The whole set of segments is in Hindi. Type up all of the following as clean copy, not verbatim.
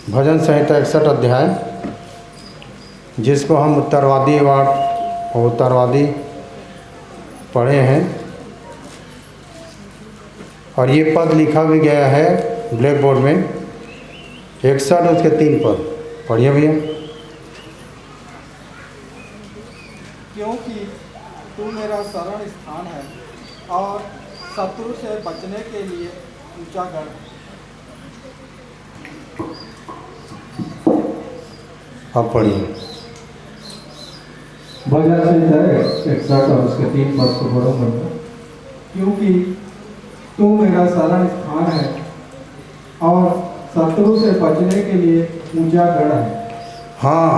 भजन संहिता 61 अध्याय, जिसको हम उत्तरवादी वार्ड और उत्तरवादी पढ़े हैं, और ये पद लिखा भी गया है ब्लैक बोर्ड में 61 उसके 3 पद पढ़िए भैया। क्योंकि तू मेरा शरण स्थान है और शत्रु से बचने के लिए ऊंचा गढ़। आप पढ़िए। भजन संहिता 61 और उसके 3 पद को पढ़ो मैं। क्योंकि तू मेरा शरण स्थान है और शत्रु से बचने के लिए ऊंचा गढ़ है। हाँ,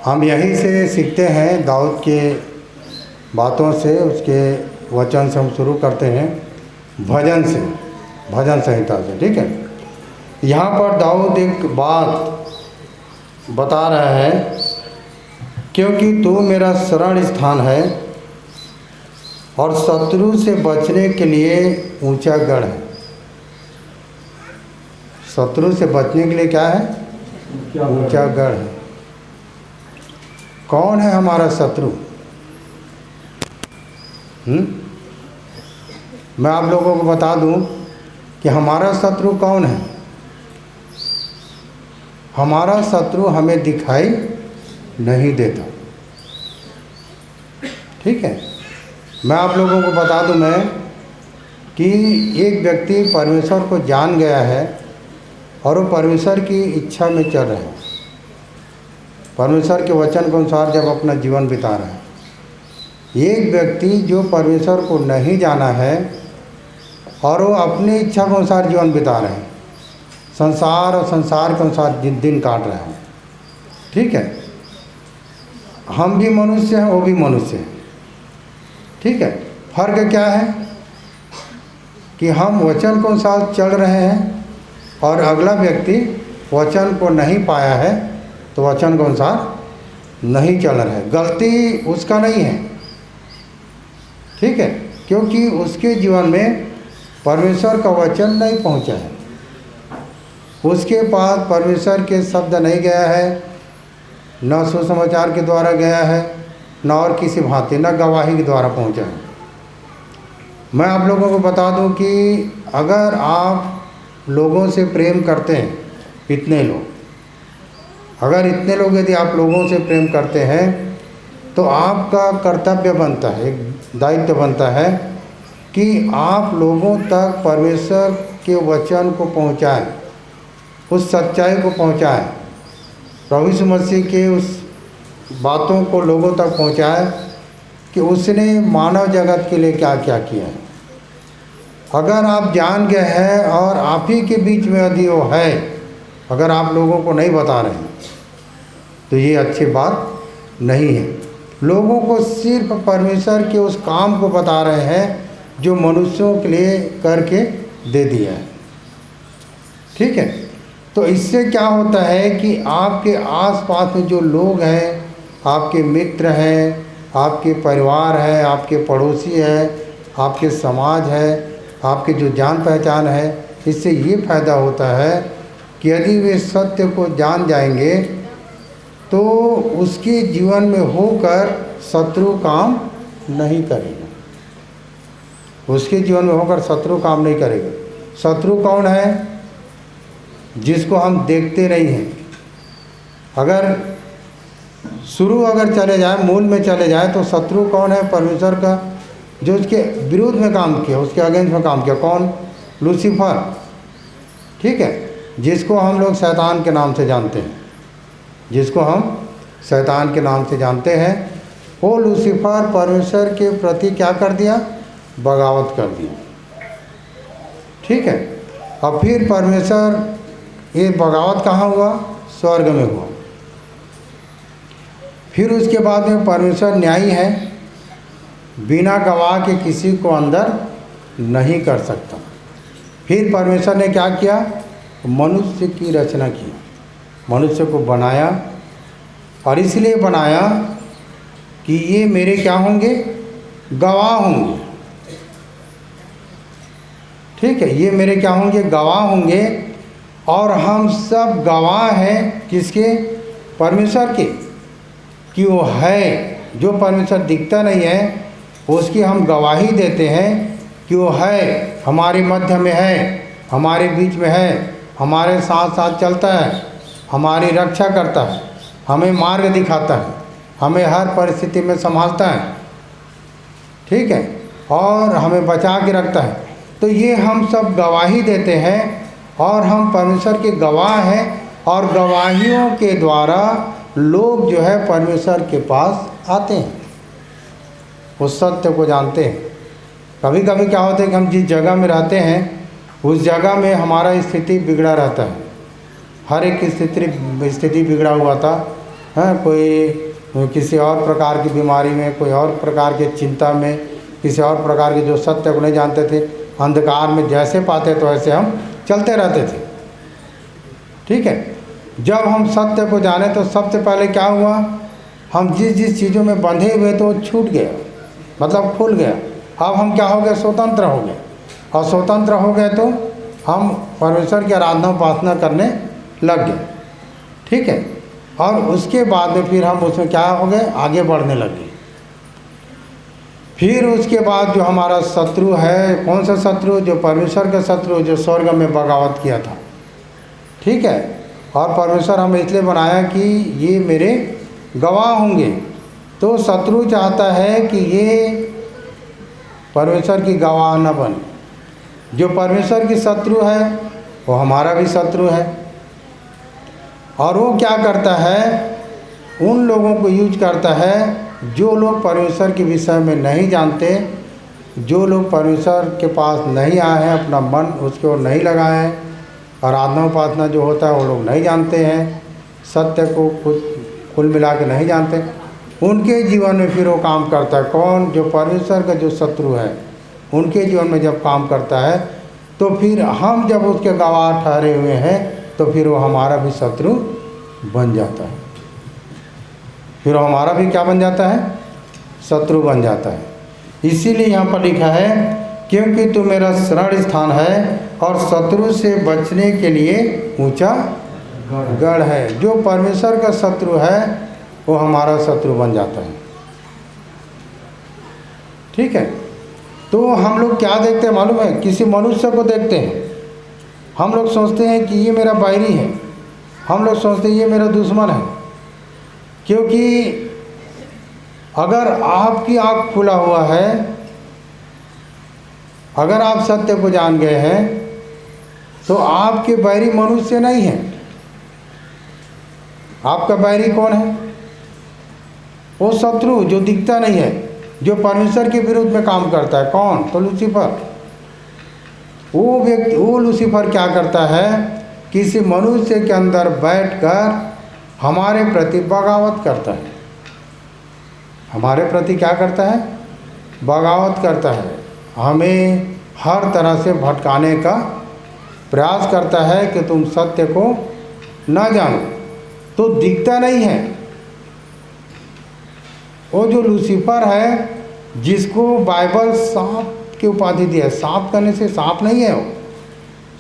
हम यहीं से सीखते हैं, दाऊद के बातों से, उसके वचन से हम शुरू करते हैं, भजन से, भजन संहिता से। ठीक है, यहाँ पर दाऊद एक बात बता रहा है, क्योंकि तू मेरा शरण स्थान है और शत्रु से बचने के लिए ऊंचा गढ़ है। शत्रु से बचने के लिए क्या है? ऊंचा गढ़ है। कौन है हमारा शत्रु? मैं आप लोगों को बता दूं कि हमारा शत्रु कौन है। हमारा शत्रु हमें दिखाई नहीं देता। ठीक है, मैं आप लोगों को बता दूं मैं कि एक व्यक्ति परमेश्वर को जान गया है और वो परमेश्वर की इच्छा में चल रहा है, परमेश्वर के वचन के अनुसार जब अपना जीवन बिता रहा है। एक व्यक्ति जो परमेश्वर को नहीं जाना है और वो अपनी इच्छा के अनुसार जीवन बिता रहे हैं, संसार और संसार के अनुसार दिन काट रहे हैं। ठीक है, हम भी मनुष्य हैं, वो भी मनुष्य हैं। ठीक है, फर्क क्या है कि हम वचन के अनुसार चल रहे हैं और अगला व्यक्ति वचन को नहीं पाया है तो वचन के अनुसार नहीं चल रहा है। गलती उसका नहीं है। ठीक है, क्योंकि उसके जीवन में परमेश्वर का वचन नहीं पहुंचा है, उसके पास परमेश्वर के शब्द नहीं गया है, न सुसमाचार के द्वारा गया है, न और किसी भांति, न गवाही के द्वारा पहुंचा है। मैं आप लोगों को बता दूं कि अगर आप लोगों से प्रेम करते हैं, इतने लोग, अगर इतने लोग यदि आप लोगों से प्रेम करते हैं तो आपका कर्तव्य बनता है, एक दायित्व बनता है कि आप लोगों तक परमेश्वर के वचन को पहुंचाएं, उस सच्चाई को पहुंचाएं, प्रभु यीशु मसीह के उस बातों को लोगों तक पहुंचाएं कि उसने मानव जगत के लिए क्या क्या किया है। अगर आप जान गए हैं और आप ही के बीच में यदि वो है, अगर आप लोगों को नहीं बता रहे हैं तो ये अच्छी बात नहीं है। लोगों को सिर्फ परमेश्वर के उस काम को बता रहे हैं जो मनुष्यों के लिए करके दे दिया है। ठीक है, तो इससे क्या होता है कि आपके आसपास में जो लोग हैं, आपके मित्र हैं, आपके परिवार है, आपके पड़ोसी है, आपके समाज है, आपके जो जान पहचान है, इससे ये फ़ायदा होता है कि यदि वे सत्य को जान जाएंगे तो उसके जीवन में होकर शत्रु काम नहीं करेगा। उसके जीवन में होकर शत्रु काम नहीं करेगा। शत्रु कौन है? जिसको हम देखते नहीं हैं। अगर चले जाए, मूल में चले जाए तो शत्रु कौन है? परमेश्वर का, जो उसके विरुद्ध में काम किया, उसके अगेंस्ट में काम किया। कौन? लूसीफर। ठीक है, जिसको हम लोग शैतान के नाम से जानते हैं, जिसको हम शैतान के नाम से जानते हैं, वो लूसीफर परमेश्वर के प्रति क्या कर दिया? बगावत कर दिया। ठीक है, और फिर परमेश्वर, ये बगावत कहाँ हुआ? स्वर्ग में हुआ। फिर उसके बाद में परमेश्वर न्यायी है, बिना गवाह के किसी को अंदर नहीं कर सकता। फिर परमेश्वर ने क्या किया? मनुष्य की रचना की, मनुष्य को बनाया, और इसलिए बनाया कि ये मेरे क्या होंगे? गवाह होंगे। ठीक है, ये मेरे क्या होंगे? गवाह होंगे और हम सब गवाह हैं किसके? परमेश्वर के, कि वो है। जो परमेश्वर दिखता नहीं है उसकी हम गवाही देते हैं कि वो है, हमारे मध्य में है, हमारे बीच में है, हमारे साथ साथ चलता है, हमारी रक्षा करता है, हमें मार्ग दिखाता है, हमें हर परिस्थिति में संभालता है, ठीक है, और हमें बचा के रखता है। तो ये हम सब गवाही देते हैं और हम परमेश्वर के गवाह हैं, और गवाहियों के द्वारा लोग जो है परमेश्वर के पास आते हैं, उस सत्य को जानते हैं। कभी कभी क्या होता है कि हम जिस जगह में रहते हैं उस जगह में हमारा स्थिति बिगड़ा रहता है, हर एक की स्थिति बिगड़ा हुआ था, हाँ, कोई किसी और प्रकार की बीमारी में, कोई और प्रकार के चिंता में, किसी और प्रकार के जो सत्य को नहीं जानते थे, अंधकार में जैसे पाते तो ऐसे हम चलते रहते थे, ठीक है। जब हम सत्य को जाने तो सबसे पहले क्या हुआ, हम जिस जिस चीज़ों में बंधे हुए तो छूट गया, मतलब खुल गया। अब हम क्या हो गए? स्वतंत्र हो गए, और स्वतंत्र हो गए तो हम परमेश्वर की आराधना उपासना करने लग गए, ठीक है। और उसके बाद में फिर हम उसमें क्या हो गए? आगे बढ़ने लग गए। फिर उसके बाद जो हमारा शत्रु है, कौन सा शत्रु? जो परमेश्वर का शत्रु, जो स्वर्ग में बगावत किया था, ठीक है। और परमेश्वर हमें इसलिए बनाया कि ये मेरे गवाह होंगे। तो शत्रु चाहता है कि ये परमेश्वर की गवाह न बने। जो परमेश्वर की शत्रु है वो हमारा भी शत्रु है, और वो क्या करता है? उन लोगों को यूज करता है जो लोग परमेश्वर के विषय में नहीं जानते, जो लोग परमेश्वर के पास नहीं आए हैं, अपना मन उसकी ओर नहीं लगाए हैं, आराधना उपासना जो होता है वो लोग नहीं जानते हैं, सत्य को कुल मिला के नहीं जानते, उनके जीवन में फिर वो काम करता है। कौन? जो परमेश्वर का जो शत्रु है, उनके जीवन में जब काम करता है तो फिर हम जब उसके गवाह ठहरे हुए हैं तो फिर वो हमारा भी शत्रु बन जाता है, फिर हमारा भी क्या बन जाता है? शत्रु बन जाता है। इसीलिए यहाँ पर लिखा है, क्योंकि तू मेरा शरण स्थान है और शत्रु से बचने के लिए ऊंचा गढ़ है। जो परमेश्वर का शत्रु है वो हमारा शत्रु बन जाता है, ठीक है। तो हम लोग क्या देखते हैं मालूम है? किसी मनुष्य को देखते हैं, हम लोग सोचते हैं कि ये मेरा बैरी है, हम लोग सोचते हैं ये मेरा दुश्मन है, क्योंकि अगर आपकी आँख खुला हुआ है, अगर आप सत्य को जान गए हैं तो आपके बैरी मनुष्य नहीं है। आपका बैरी कौन है? वो शत्रु जो दिखता नहीं है, जो परमेश्वर के विरुद्ध में काम करता है। कौन? तो लूसीफर। वो व्यक्ति, वो लूसीफर क्या करता है? किसी मनुष्य के अंदर बैठकर हमारे प्रति बगावत करता है। हमारे प्रति क्या करता है? बगावत करता है, हमें हर तरह से भटकाने का प्रयास करता है कि तुम सत्य को न जानो। तो दिखता नहीं है। वो जो लूसीफर है, जिसको बाइबल सांप की उपाधि दी है, सांप कहने से सांप नहीं है, वो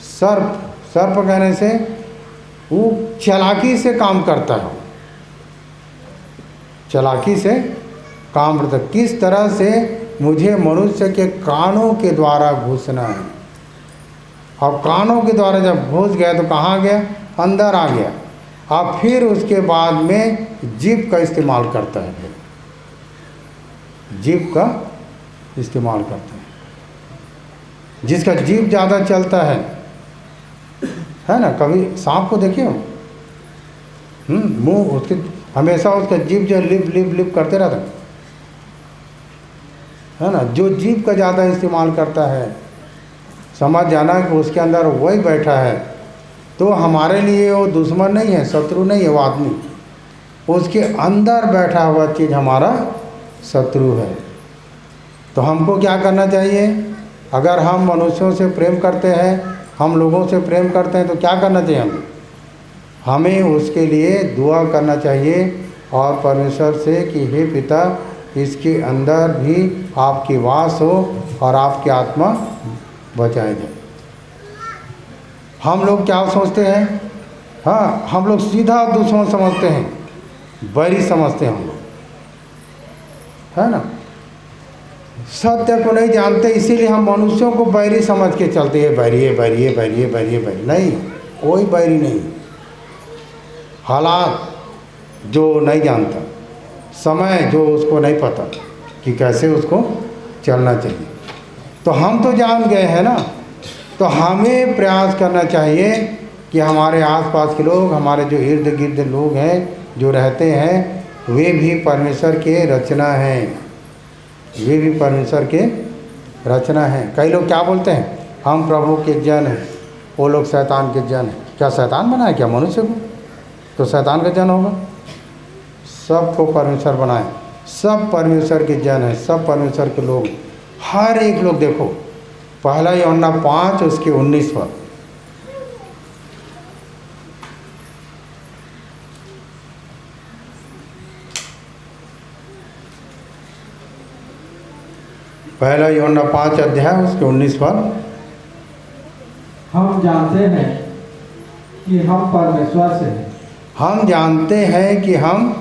सर्प, सर्प कहने से वो चालाकी से काम करता है, चालाकी से काम करता है। किस तरह से मुझे मनुष्य के कानों के द्वारा घुसना है, और कानों के द्वारा जब घुस गया तो कहाँ गया? अंदर आ गया। अब फिर उसके बाद में जीभ का इस्तेमाल करता है, फिर जीभ का इस्तेमाल करता है। जिसका जीभ ज़्यादा चलता है ना, कभी सांप को देखिए, मुंह उसके हमेशा उसका जीभ जो लिप लिप लिप करते रहता है ना। जो जीभ का ज़्यादा इस्तेमाल करता है, समझ जाना कि उसके अंदर वही बैठा है। तो हमारे लिए वो दुश्मन नहीं है, शत्रु नहीं है वो आदमी, उसके अंदर बैठा हुआ चीज़ हमारा शत्रु है। तो हमको क्या करना चाहिए? अगर हम मनुष्यों से प्रेम करते हैं, हम लोगों से प्रेम करते हैं, तो क्या करना चाहिए? हमें उसके लिए दुआ करना चाहिए और परमेश्वर से कि हे पिता, इसके अंदर भी आपकी वास हो और आपकी आत्मा बचाई जाए। हम लोग क्या सोचते हैं, हाँ हम लोग सीधा दुश्मन समझते हैं, बैरी समझते हैं हम लोग, है ना। सत्य को नहीं जानते, इसीलिए हम मनुष्यों को बैरी समझ के चलते हैं, बैरी है बैरी है बैरी है बैरी है बैरी। नहीं, कोई बैरी नहीं। हालात जो नहीं जानता, समय जो उसको नहीं पता कि कैसे उसको चलना चाहिए, तो हम तो जान गए हैं ना। तो हमें प्रयास करना चाहिए कि हमारे आसपास के लोग, हमारे जो इर्द गिर्द लोग हैं जो रहते हैं, वे भी परमेश्वर के रचना हैं, वे भी परमेश्वर के रचना हैं। कई लोग क्या बोलते हैं, हम प्रभु के जन हैं, वो लोग शैतान के जन हैं। क्या शैतान बनाए क्या मनुष्य को? तो शैतान का जन होगा। सबको परमेश्वर बनाए, सब परमेश्वर के जन हैं, सब परमेश्वर के लोग, हर एक लोग। देखो पहला यूहन्ना 5 उसके 19 पर, पहला यूहन्ना 5 अध्याय उसके 19 पर, हम जानते हैं कि हम परमेश्वर से हैं। हम जानते हैं कि हम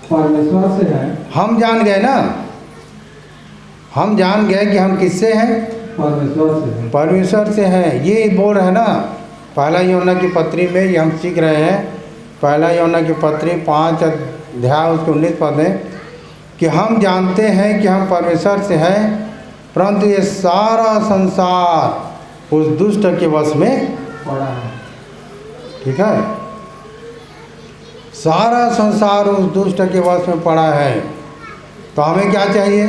परमेश्वर से हैं। हम जान गए ना, हम जान गए कि हम किससे हैं, परमेश्वर से हैं। परमेश्वर से हैं। ये बोल रहे हैं ना, पहला यूहन्ना की पत्री में ये हम सीख रहे हैं। पहला यूहन्ना की पत्री 5 अध्याय उसके 19 पद है कि हम जानते हैं कि हम परमेश्वर से हैं, परंतु ये सारा संसार उस दुष्ट के वश में पड़ा है। ठीक है, सारा संसार उस दुष्ट के वश में पड़ा है। तो हमें क्या चाहिए,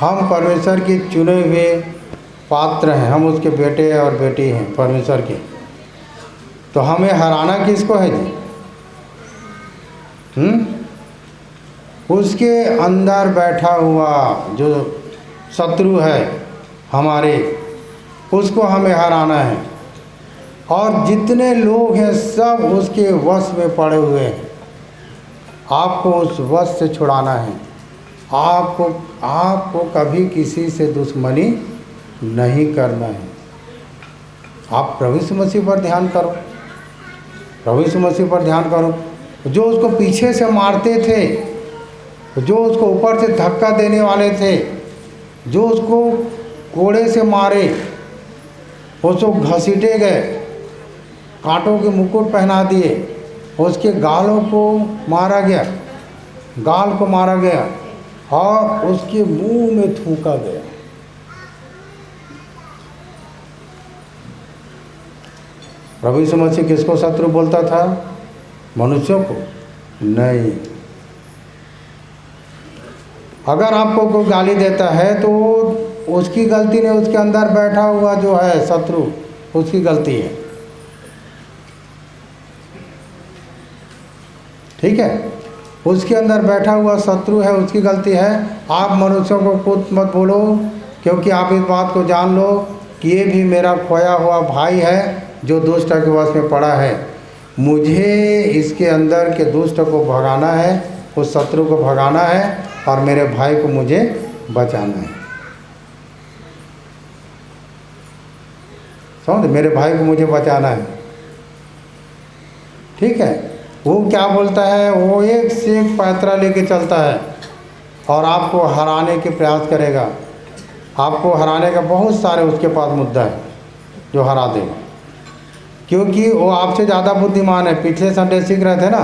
हम परमेश्वर के चुने हुए पात्र हैं, हम उसके बेटे और बेटी हैं परमेश्वर के। तो हमें हराना किसको है जी? उसके अंदर बैठा हुआ जो शत्रु है हमारे, उसको हमें हराना है। और जितने लोग हैं सब उसके वश में पड़े हुए हैं। आपको उस वश से छुड़ाना है। आपको कभी किसी से दुश्मनी नहीं करना है। आप प्रभु यीशु मसीह पर ध्यान करो, प्रभु यीशु मसीह पर ध्यान करो। जो उसको पीछे से मारते थे, जो उसको ऊपर से धक्का देने वाले थे, जो उसको कोड़े से मारे, उसको घसीटे गए, कांटों के मुकुट पहना दिए, उसके गालों को मारा गया, गाल को मारा गया और उसके मुंह में थूका गया। प्रभु यीशु मसीह किसको शत्रु बोलता था? मनुष्यों को नहीं। अगर आपको कोई गाली देता है तो उसकी गलती नहीं, उसके अंदर बैठा हुआ जो है शत्रु, उसकी गलती है। ठीक है, उसके अंदर बैठा हुआ शत्रु है, उसकी गलती है। आप मनुष्यों को खुद मत बोलो, क्योंकि आप इस बात को जान लो कि ये भी मेरा खोया हुआ भाई है जो दुष्ट के वश में पड़ा है। मुझे इसके अंदर के दुष्ट को भगाना है, उस शत्रु को भगाना है और मेरे भाई को मुझे बचाना है। समझ, मेरे भाई को मुझे बचाना है। ठीक है, वो क्या बोलता है, वो एक से एक पैतरा लेके चलता है और आपको हराने के प्रयास करेगा। आपको हराने का बहुत सारे उसके पास मुद्दा है जो हरा देगा, क्योंकि वो आपसे ज़्यादा बुद्धिमान है। पिछले संडे सीख रहे थे ना,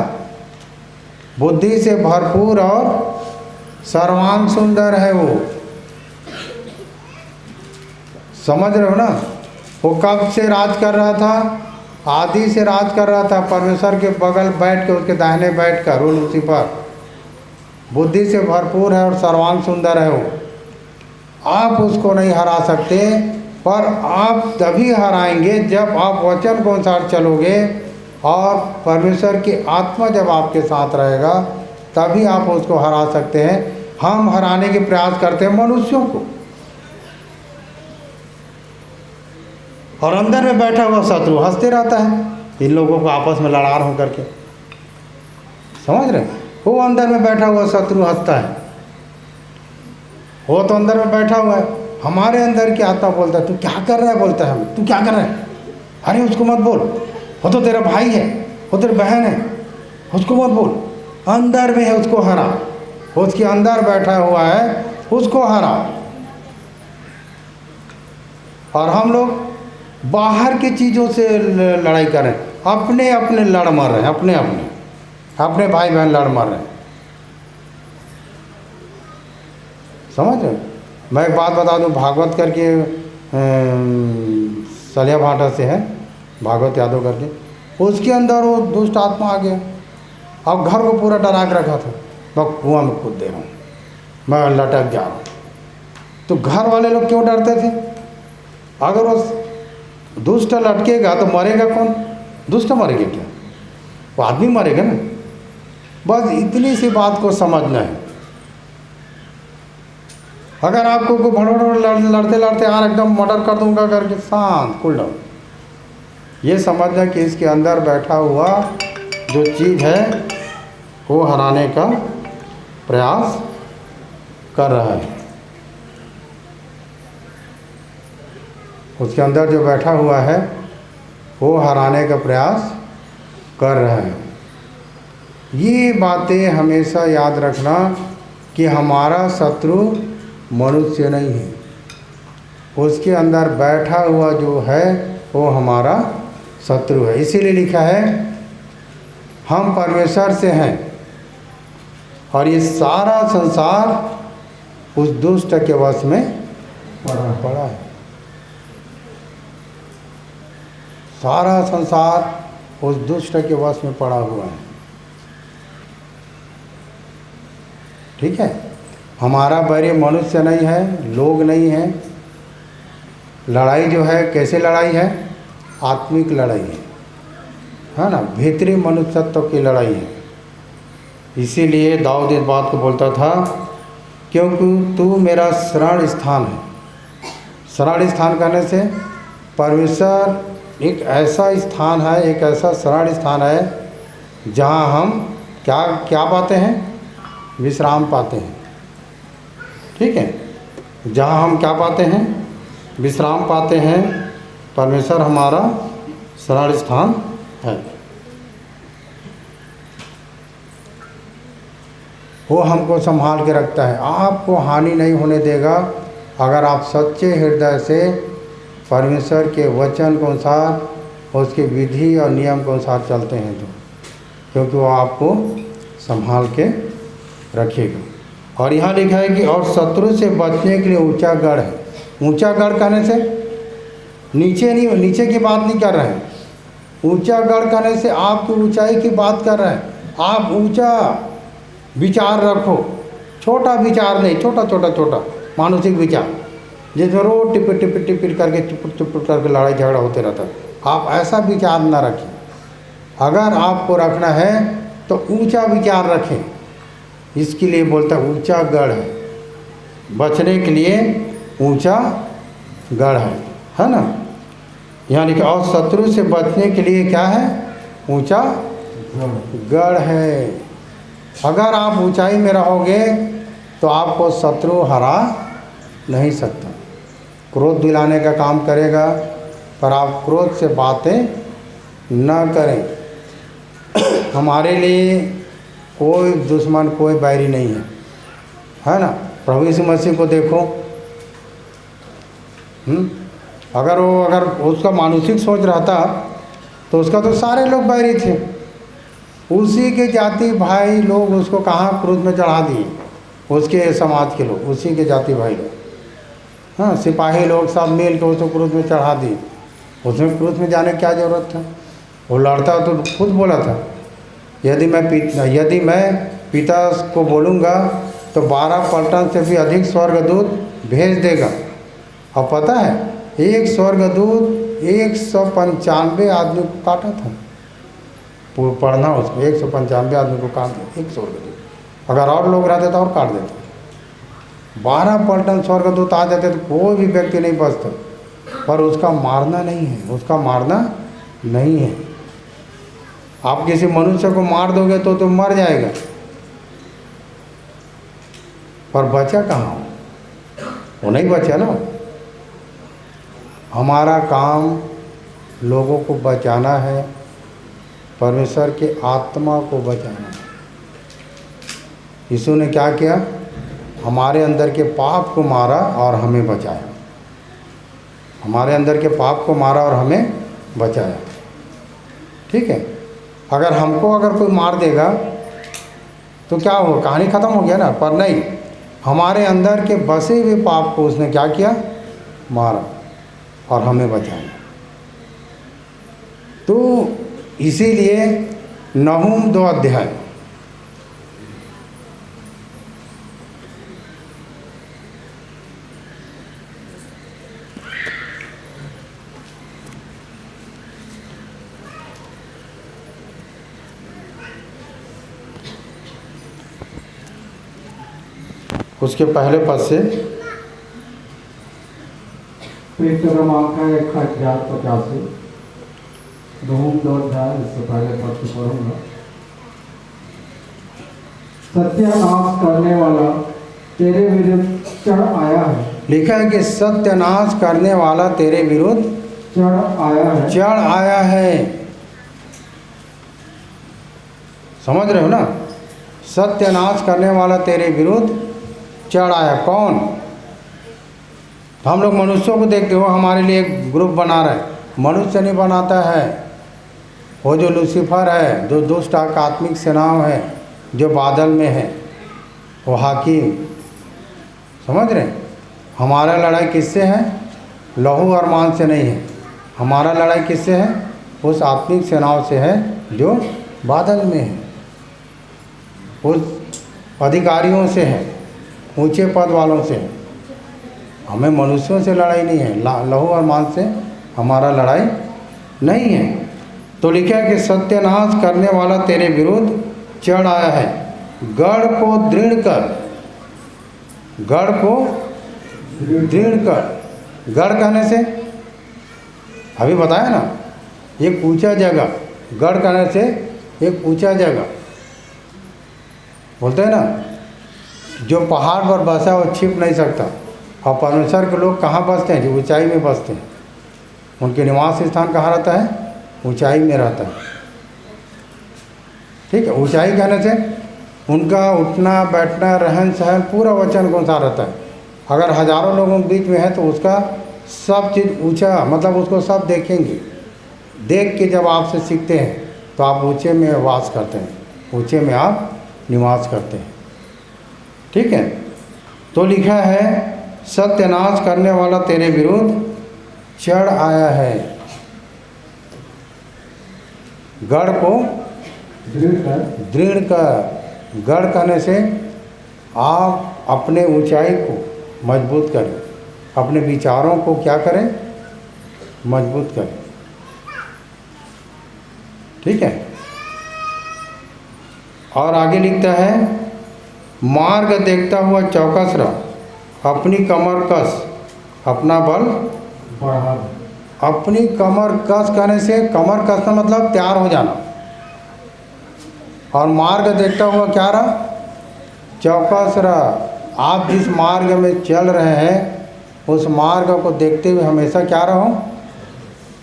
बुद्धि से भरपूर और सर्वांग सुंदर है वो। समझ रहे हो ना? वो कब से राज कर रहा था? आदि से राज कर रहा था। परमेश्वर के बगल बैठ के, उसके दाहिने बैठ कर, वो लूसीफर बुद्धि से भरपूर है और सर्वांग सुंदर है वो। आप उसको नहीं हरा सकते, पर आप तभी हराएंगे जब आप वचन के अनुसार चलोगे और परमेश्वर की आत्मा जब आपके साथ रहेगा, तभी आप उसको हरा सकते हैं। हम हराने के प्रयास करते हैं मनुष्यों को, और अंदर में बैठा हुआ शत्रु हंसते रहता है इन लोगों को आपस में लड़ा हो करके। समझ रहे? वो अंदर में बैठा हुआ शत्रु हंसता है, वो तो अंदर में बैठा हुआ है। हमारे अंदर की आत्मा बोलता है तू क्या कर रहा है, बोलता है हम, तू क्या कर रहा अरे उसको मत बोल, वो तो तेरा भाई है, वो तेरी बहन है, उसको मत बोल, अंदर में है उसको हरा, उसके अंदर बैठा हुआ है उसको हरा। और हम लोग बाहर की चीज़ों से लड़ाई कर रहे हैं, अपने अपने लड़ मर रहे हैं, अपने भाई बहन लड़ मर रहे हैं। समझ रहे? मैं एक बात बता दूं, भागवत करके सलिया भाटा से है, भागवत यादव करके, उसके अंदर वो दुष्ट आत्मा आ गया। अब घर को पूरा डरा के रखा था, मैं कुआं में कूद दे रहा हूँ, मैं लटक जा रहा हूँ। तो घर वाले लोग क्यों डरते थे? अगर वो दुष्ट लटकेगा तो मरेगा कौन? दुष्ट मरेगा क्या? वो आदमी मरेगा ना। बस इतनी सी बात को समझना है। अगर आपको कोई भड़बड़ लड़ते लड़ते यार एकदम मर्डर कर दूंगा करके, शांत कूल डाउन, ये समझना कि इसके अंदर बैठा हुआ जो चीज़ है वो हराने का प्रयास कर रहा है। उसके अंदर जो बैठा हुआ है वो हराने का प्रयास कर रहा है। ये बातें हमेशा याद रखना कि हमारा शत्रु मनुष्य नहीं है, उसके अंदर बैठा हुआ जो है वो हमारा शत्रु है। इसीलिए लिखा है हम परमेश्वर से हैं और ये सारा संसार उस दुष्ट के वश में पड़ा है। सारा संसार उस दुष्ट के वश में पड़ा हुआ है। ठीक है, हमारा बैरी मनुष्य नहीं है, लोग नहीं है। लड़ाई जो है कैसे लड़ाई है? आत्मिक लड़ाई है ना, भीतरी मनुष्यत्व की लड़ाई है। इसीलिए दाऊद इस बात को बोलता था, क्योंकि तू मेरा शरण स्थान है। शरण स्थान करने से परमेश्वर एक ऐसा स्थान है, एक ऐसा शरण स्थान है जहाँ हम क्या पाते हैं? विश्राम पाते हैं। ठीक है, जहाँ हम क्या पाते हैं? विश्राम पाते हैं। परमेश्वर हमारा शरण स्थान है। वो हमको संभाल के रखता है, आपको हानि नहीं होने देगा अगर आप सच्चे हृदय से परमेश्वर के वचन के अनुसार, उसके विधि और नियम के अनुसार चलते हैं तो, क्योंकि वो आपको संभाल के रखेगा। और यहाँ लिखा है कि और शत्रु से बचने के लिए ऊंचा गढ़ है। ऊंचा गढ़ करने से नीचे की बात नहीं कर रहे हैं। ऊंचा गढ़ करने से आपकी ऊंचाई की बात कर रहे हैं। आप ऊंचा विचार रखो, छोटा विचार नहीं, छोटा मानसिक विचार, जिसमें रोज टिपिट करके चुप करके लड़ाई झगड़ा होते रहता है। आप ऐसा विचार ना रखें। अगर आपको रखना है तो ऊंचा विचार रखें। इसके लिए बोलता है ऊंचा गढ़ है, बचने के लिए ऊंचा गढ़ है ना। यहाँ लिखा और शत्रु से बचने के लिए क्या है? ऊंचा गढ़ है। अगर आप ऊंचाई में रहोगे तो आपको शत्रु हरा नहीं सकता। क्रोध दिलाने का काम करेगा, पर आप क्रोध से बातें न करें। हमारे लिए कोई दुश्मन, कोई बैरी नहीं है ना। प्रभु यीशु मसीह को देखो, अगर उसका मानसिक सोच रहता तो उसका तो सारे लोग बैरी थे। उसी के जाति भाई लोग उसको कहाँ क्रूज में चढ़ा दिए, उसके समाज के लोग, उसी के जाति भाई लोग, हाँ, सिपाही लोग सब मिल के उसको क्रूज में चढ़ा दिए। उसमें क्रूज में जाने की क्या ज़रूरत था? वो लड़ता तो खुद बोला था, यदि मैं पिता को बोलूँगा तो 12 पलटन से भी अधिक स्वर्गदूत भेज देगा। और पता है, एक स्वर्गदूत 195 आदमी को काटा था। पढ़ना उसको, 195 आदमी को काट दिया एक स्वर्गदूत। अगर और लोग रहते तो और काट देते। 12 पलटन स्वर्गदूत आ जाते तो कोई भी व्यक्ति नहीं बचता। पर उसका मारना नहीं है, उसका मारना नहीं है। आप किसी मनुष्य को मार दोगे तो मर जाएगा, पर बचा कहाँ? वो नहीं बचा ना। हमारा काम लोगों को बचाना है, परमेश्वर के आत्मा को बचाना है। यीशु ने क्या किया? हमारे अंदर के पाप को मारा और हमें बचाया। हमारे अंदर के पाप को मारा और हमें बचाया। ठीक है। अगर कोई मार देगा तो क्या होगा? कहानी ख़त्म हो गया ना। पर नहीं, हमारे अंदर के बसे हुए पाप को उसने क्या किया? मारा और हमें बचाया। तो इसीलिए नहूम 2 अध्याय उसके पहले पद से प्रेरित क्रमांक है 1085, नहूम 2 अध्याय, इससे पहले पद से पढ़ूंगा। सत्यानाश करने वाला तेरे विरुद्ध चढ़ आया है। लिखा है कि सत्यानाश करने वाला तेरे विरुद्ध चढ़ आया है। समझ रहे हो ना? सत्यानाश करने वाला तेरे विरुद्ध चढ़ आया। कौन? तो हम लोग मनुष्यों को देखते हो, हमारे लिए एक ग्रुप बना रहा है। मनुष्य नहीं बनाता है, वो जो लूसीफर है, जो दुष्ट आत्मिक सेनाओं है, जो बादल में है, वो हाकिम। समझ रहे? हमारा लड़ाई किससे है? लहू और मांस से नहीं है। हमारा लड़ाई किससे है? उस आत्मिक सेनाओं से है जो बादल में है, उस अधिकारियों से है, ऊंचे पद वालों से है। हमें मनुष्यों से लड़ाई नहीं है, लहू और मांस से हमारा लड़ाई नहीं है। तो लिखा है कि सत्यानाश करने वाला तेरे विरुद्ध चढ़ आया है। गढ़ को दृढ़ कर, गढ़ को दृढ़ कर। गढ़ कहने से अभी बताया ना, एक ऊंचा जगह। गढ़ कहने से एक ऊंचा जगह बोलते हैं ना। जो पहाड़ पर बसा वो छिप नहीं सकता। और परमेश्वर के लोग कहाँ बसते हैं? जो ऊंचाई में बसते हैं। उनके निवास स्थान कहाँ रहता है? ऊंचाई में रहता है। ठीक है। ऊंचाई कहने से उनका उठना बैठना रहन सहन पूरा वचन कौन सा रहता है। अगर हजारों लोगों के बीच में है तो उसका सब चीज़ ऊंचा, मतलब उसको सब देखेंगे। देख के जब आपसे सीखते हैं तो आप ऊंचे में वास करते हैं, ऊंचे में आप निवास करते हैं। ठीक है। तो लिखा है सत्यानाश करने वाला तेरे विरुद्ध चढ़ आया है। गढ़ को दृढ़ कर। गढ़ करने से आप अपने ऊंचाई को मजबूत करें, अपने विचारों को क्या करें? मजबूत करें। ठीक है। और आगे लिखता है मार्ग देखता हुआ चौकस रह, अपनी कमर कस, अपना बल बढ़ा। अपनी कमर कस करने से, कमर कसना मतलब तैयार हो जाना। और मार्ग देखता हुआ क्या रहा? चौकस रह। आप जिस मार्ग में चल रहे हैं उस मार्ग को देखते हुए हमेशा क्या रहो?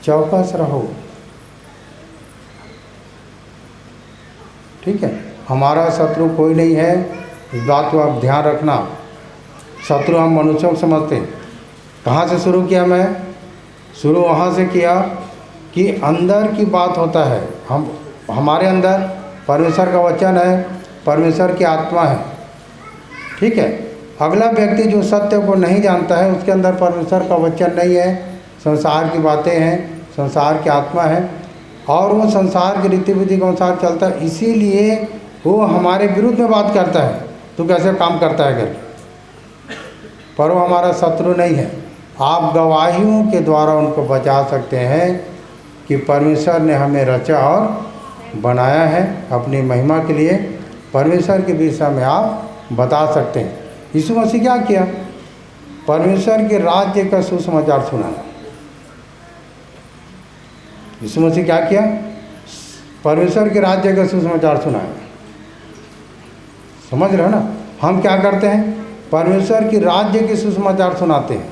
चौकस रहो। ठीक है। हमारा शत्रु कोई नहीं है, इस बात को आप ध्यान रखना। शत्रु हम मनुष्यों को समझते हैं। कहाँ से शुरू किया? मैं शुरू वहाँ से किया कि अंदर की बात होता है। हमारे अंदर परमेश्वर का वचन है, परमेश्वर की आत्मा है। ठीक है। अगला व्यक्ति जो सत्य को नहीं जानता है उसके अंदर परमेश्वर का वचन नहीं है, संसार की बातें हैं, संसार की आत्मा है और वो संसार की रीति विधि के अनुसार चलता है। इसीलिए वो हमारे विरुद्ध में बात करता है, तू कैसे काम करता है करके। पर वो हमारा शत्रु नहीं है। आप गवाहियों के द्वारा उनको बचा सकते हैं कि परमेश्वर ने हमें रचा और बनाया है अपनी महिमा के लिए। परमेश्वर के विषय में आप बता सकते हैं। यीशु मसीह क्या किया? परमेश्वर के राज्य का सुसमाचार सुनाया। यीशु मसीह क्या किया? परमेश्वर के राज्य का सुसमाचार सुनाया। समझ रहे हो ना? हम क्या करते हैं? परमेश्वर की राज्य के सुसमाचार सुनाते हैं।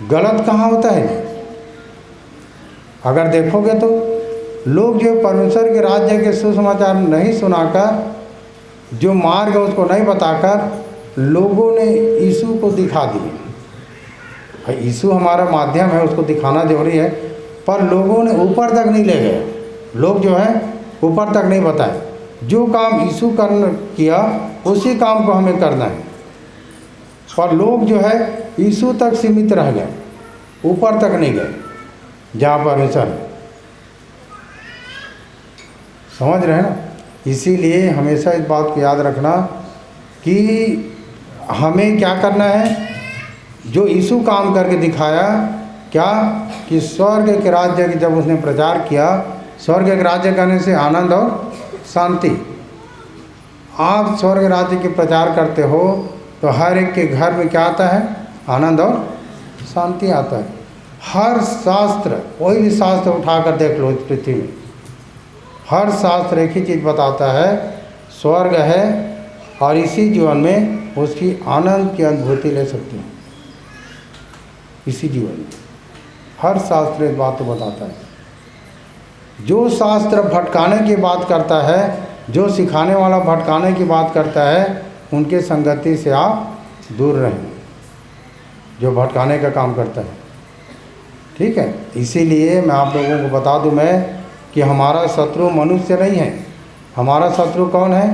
गलत कहाँ होता है। अगर देखोगे तो लोग जो परमेश्वर के राज्य के सुसमाचार नहीं सुनाकर, जो मार्ग है उसको नहीं बताकर लोगों ने यीशु को दिखा दिए। यीशु हमारा माध्यम है, उसको दिखाना जरूरी है, पर लोगों ने ऊपर तक नहीं ले गए। लोग जो है ऊपर तक नहीं बताए। जो काम यीशु किया उसी काम को हमें करना है, पर लोग जो है यीशु तक सीमित रह गए, ऊपर तक नहीं गए जहाँ परमेश्वर है। समझ रहे हैं ना। इसीलिए हमेशा इस बात को याद रखना कि हमें क्या करना है, जो यीशु काम करके दिखाया, क्या कि स्वर्ग के राज्य की जब उसने प्रचार किया, स्वर्ग के राज्य करने से आनंद और शांति। आप स्वर्ग राज्य के प्रचार करते हो तो हर एक के घर में क्या आता है, आनंद और शांति आता है। हर शास्त्र, कोई भी शास्त्र उठाकर देख लो इस पृथ्वी में, हर शास्त्र एक ही चीज़ बताता है, स्वर्ग है और इसी जीवन में उसकी आनंद की अनुभूति ले सकते हैं। इसी जीवन में हर शास्त्र इस बात को बताता है। जो शास्त्र भटकाने की बात करता है, जो सिखाने वाला भटकाने की बात करता है, उनके संगति से आप दूर रहें, जो भटकाने का काम करता है। ठीक है। इसीलिए मैं आप लोगों को बता दूं मैं कि हमारा शत्रु मनुष्य नहीं है। हमारा शत्रु कौन है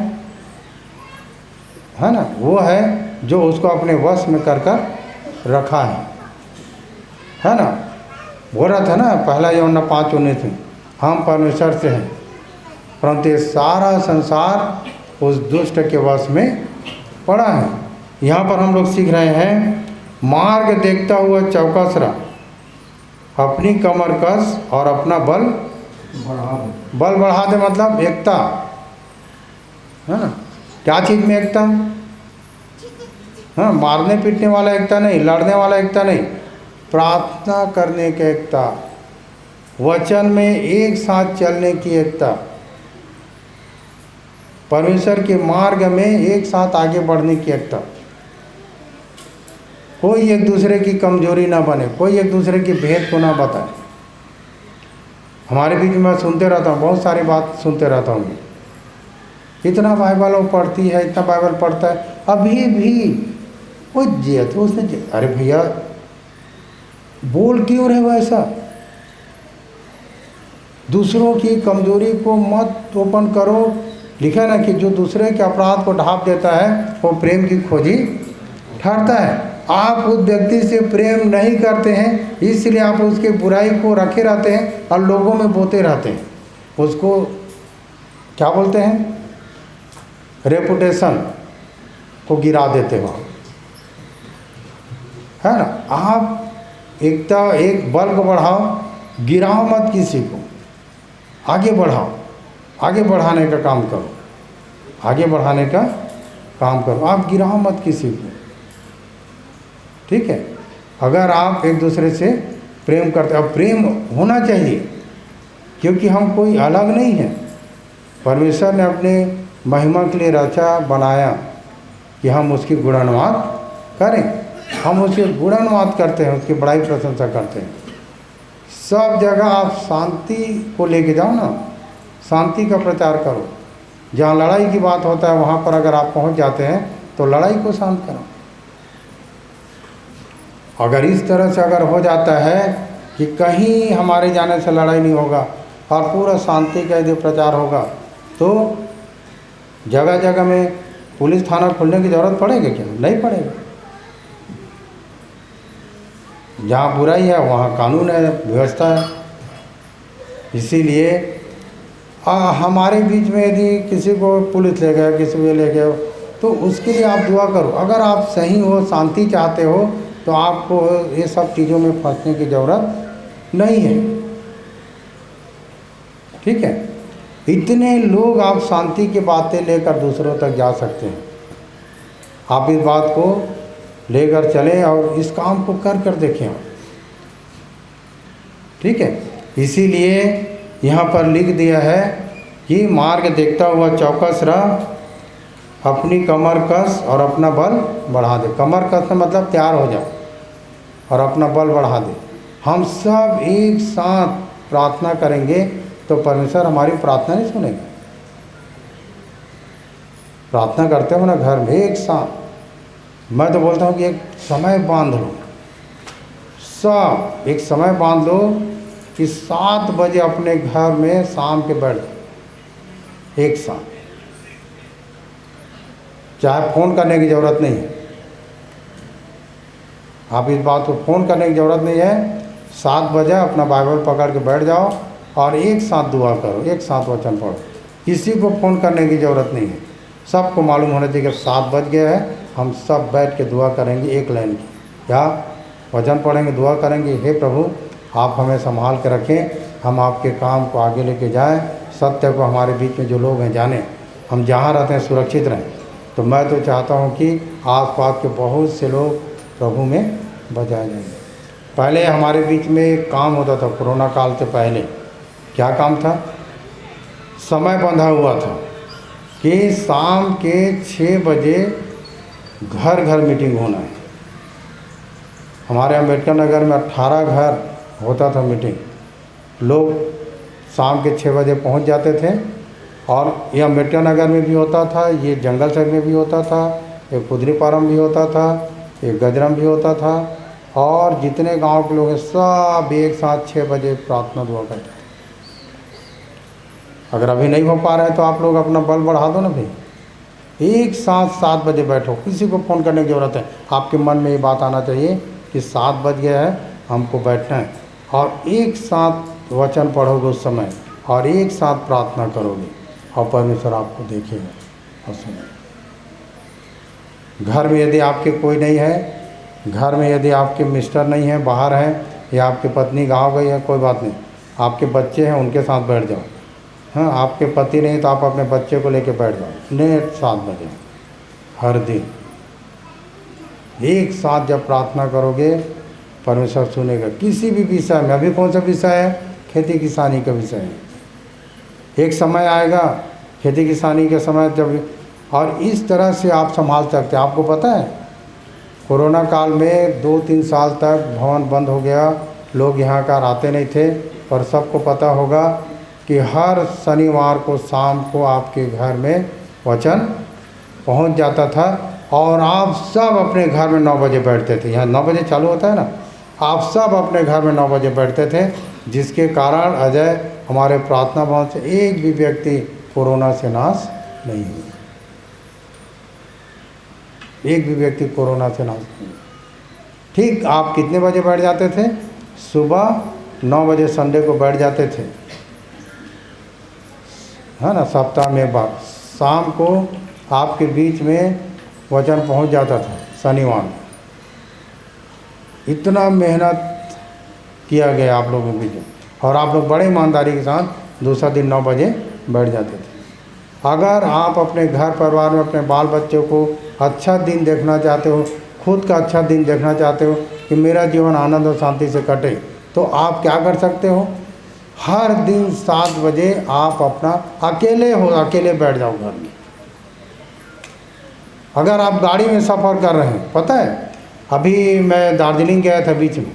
ना, वो है जो उसको अपने वश में कर रखा है ना। बोल रहा था ना पहला यूहन्ना 5:19 में, हम परमेश्वर से हैं परंतु ये सारा संसार उस दुष्ट के वश में पड़ा है। यहाँ पर हम लोग सीख रहे हैं, मार्ग देखता हुआ चौकस रहा, अपनी कमर कस और अपना बल बढ़ा दे। मतलब एकता है ना। क्या चीज़ में एकता? हाँ, मारने पीटने वाला एकता नहीं, लड़ने वाला एकता नहीं, प्रार्थना करने की एकता, वचन में एक साथ चलने की एकता, परमेश्वर के मार्ग में एक साथ आगे बढ़ने की एकता। कोई एक दूसरे की कमजोरी ना बने, कोई एक दूसरे की भेद को ना बताए। हमारे बीच में मैं सुनते रहता हूँ, बहुत सारी बात सुनते रहता हूँ, इतना बाइबल वो पढ़ती है, इतना बाइबल पढ़ता है, अभी भी वो जियत उसने। अरे भैया बोल क्यों रहे हो ऐसा? दूसरों की कमजोरी को मत ओपन करो। लिखा ना कि जो दूसरे के अपराध को ढांप देता है वो प्रेम की खोजी ठहरता है। आप उस व्यक्ति से प्रेम नहीं करते हैं, इसलिए आप उसके बुराई को रखे रहते हैं और लोगों में बोते रहते हैं। उसको क्या बोलते हैं, रेपुटेशन को गिरा देते हो, है ना। आप एकता, एक बल को बढ़ाओ, गिराओ मत किसी को, आगे बढ़ाओ, आगे बढ़ाने का काम करो, आगे बढ़ाने का काम करो। आप गिराओ मत किसी को, ठीक है। अगर आप एक दूसरे से प्रेम करते, अब प्रेम होना चाहिए, क्योंकि हम कोई अलग नहीं है। परमेश्वर ने अपने महिमा के लिए रचा बनाया कि हम उसकी गुणगान करें। हम उसकी गुणगान करते हैं, उसकी बड़ाई प्रशंसा करते हैं। सब जगह आप शांति को लेके जाओ ना, शांति का प्रचार करो। जहाँ लड़ाई की बात होता है वहाँ पर अगर आप पहुँच जाते हैं तो लड़ाई को शांत करो। अगर इस तरह से अगर हो जाता है कि कहीं हमारे जाने से लड़ाई नहीं होगा और पूरा शांति का यदि प्रचार होगा, तो जगह जगह में पुलिस थाना खोलने की ज़रूरत पड़ेगी क्या? नहीं पड़ेगा। जहाँ बुराई है वहाँ कानून है, व्यवस्था है। इसीलिए हमारे बीच में यदि किसी को पुलिस ले गया, किसी को ले गया, तो उसके लिए आप दुआ करो। अगर आप सही हो, शांति चाहते हो, तो आपको ये सब चीज़ों में फंसने की ज़रूरत नहीं है, ठीक है। इतने लोग आप शांति की बातें लेकर दूसरों तक जा सकते हैं। आप इस बात को लेकर चलें और इस काम को कर देखें, ठीक है। इसीलिए यहाँ पर लिख दिया है कि मार्ग देखता हुआ चौकस रह, अपनी कमर कस और अपना बल बढ़ा दे। कमर कस का मतलब तैयार हो जाओ, और अपना बल बढ़ा दे। हम सब एक साथ प्रार्थना करेंगे तो परमेश्वर हमारी प्रार्थना नहीं सुनेगा। प्रार्थना करते हो ना घर में एक साथ, मैं तो बोलता हूँ कि एक समय बांध लो, सब एक समय बांध लो कि 7 बजे अपने घर में शाम के बैठ जाओ एक साथ। चाहे फ़ोन करने की ज़रूरत नहीं है, आप इस बात को फ़ोन करने की ज़रूरत नहीं है। 7 बजे अपना बाइबल पकड़ के बैठ जाओ और एक साथ दुआ करो, एक साथ वचन पढ़ो। किसी को फ़ोन करने की ज़रूरत नहीं है। सबको मालूम होना चाहिए कि 7 बज गए हैं, हम सब बैठ के दुआ करेंगे एक लाइन की, या वचन पढ़ेंगे, दुआ करेंगे। हे प्रभु, आप हमें संभाल के रखें, हम आपके काम को आगे लेके जाएं, सत्य को हमारे बीच में जो लोग हैं जाने, हम जहाँ रहते हैं सुरक्षित रहें। तो मैं तो चाहता हूँ कि आस-पास के बहुत से लोग प्रभु में बचाए जाएंगे। पहले हमारे बीच में एक काम होता था, कोरोना काल से पहले। क्या काम था? समय बंधा हुआ था कि शाम के 6 बजे घर घर मीटिंग होना है। हमारे अम्बेडकर नगर में 18 घर होता था मीटिंग। लोग शाम के 6 बजे पहुंच जाते थे, और ये अम्बेडकर नगर में भी होता था, ये जंगल साइड में भी होता था, ये कुदरीपारम भी होता था, ये गजरम भी होता था, और जितने गांव के लोग हैं सब एक साथ 6 बजे प्रार्थना दुआ करते थे। अगर अभी नहीं हो पा रहा है तो आप लोग अपना बल बढ़ा दो ना भाई, एक साथ 7 बजे बैठो। किसी को फ़ोन करने की ज़रूरत है, आपके मन में ये बात आना चाहिए कि 7 बज गया है, हमको बैठना है, और एक साथ वचन पढ़ोगे उस समय, और एक साथ प्रार्थना करोगे, और परमेश्वर आपको देखेगा और सुनेगा। घर में यदि आपके कोई नहीं है, घर में यदि आपके मिस्टर नहीं हैं, बाहर हैं, या आपकी पत्नी गाँव गई है, कोई बात नहीं, आपके बच्चे हैं, उनके साथ बैठ जाओ। हाँ, आपके पति नहीं तो आप अपने बच्चे को लेके बैठ जाओ। नेट 7 बजे हर दिन एक साथ जब प्रार्थना करोगे, परमेश्वर सुनेगा। किसी भी विषय में, अभी कौन सा विषय है? खेती किसानी का विषय है। एक समय आएगा खेती किसानी के समय जब, और इस तरह से आप संभाल सकते हैं। आपको पता है कोरोना काल में 2-3 साल तक भवन बंद हो गया, लोग यहाँ का आते नहीं थे, और सबको पता होगा कि हर शनिवार को शाम को आपके घर में वचन पहुँच जाता था, और आप सब अपने घर में 9 बजे बैठते थे। यहाँ 9 बजे चालू होता है ना, आप सब अपने घर में 9 बजे बैठते थे, जिसके कारण अजय हमारे प्रार्थना भवन से एक भी व्यक्ति कोरोना से नाश नहीं हुआ। एक भी व्यक्ति कोरोना से नाश नहीं हुआ। ठीक आप कितने बजे बैठ जाते थे? सुबह 9 बजे संडे को बैठ जाते थे, है ना, सप्ताह में एक बार। शाम को आपके बीच में वचन पहुंच जाता था शनिवार। इतना मेहनत किया गया आप लोगों के बीच में, और आप लोग बड़े ईमानदारी के साथ दूसरा दिन 9 बजे बैठ जाते थे। अगर आप अपने घर परिवार में अपने बाल बच्चों को अच्छा दिन देखना चाहते हो, खुद का अच्छा दिन देखना चाहते हो कि मेरा जीवन आनंद और शांति से कटे, तो आप क्या कर सकते हो? हर दिन 7 बजे आप अपना अकेले बैठ जाओ घर में। अगर आप गाड़ी में सफ़र कर रहे हैं, पता है अभी मैं दार्जिलिंग गया था बीच में,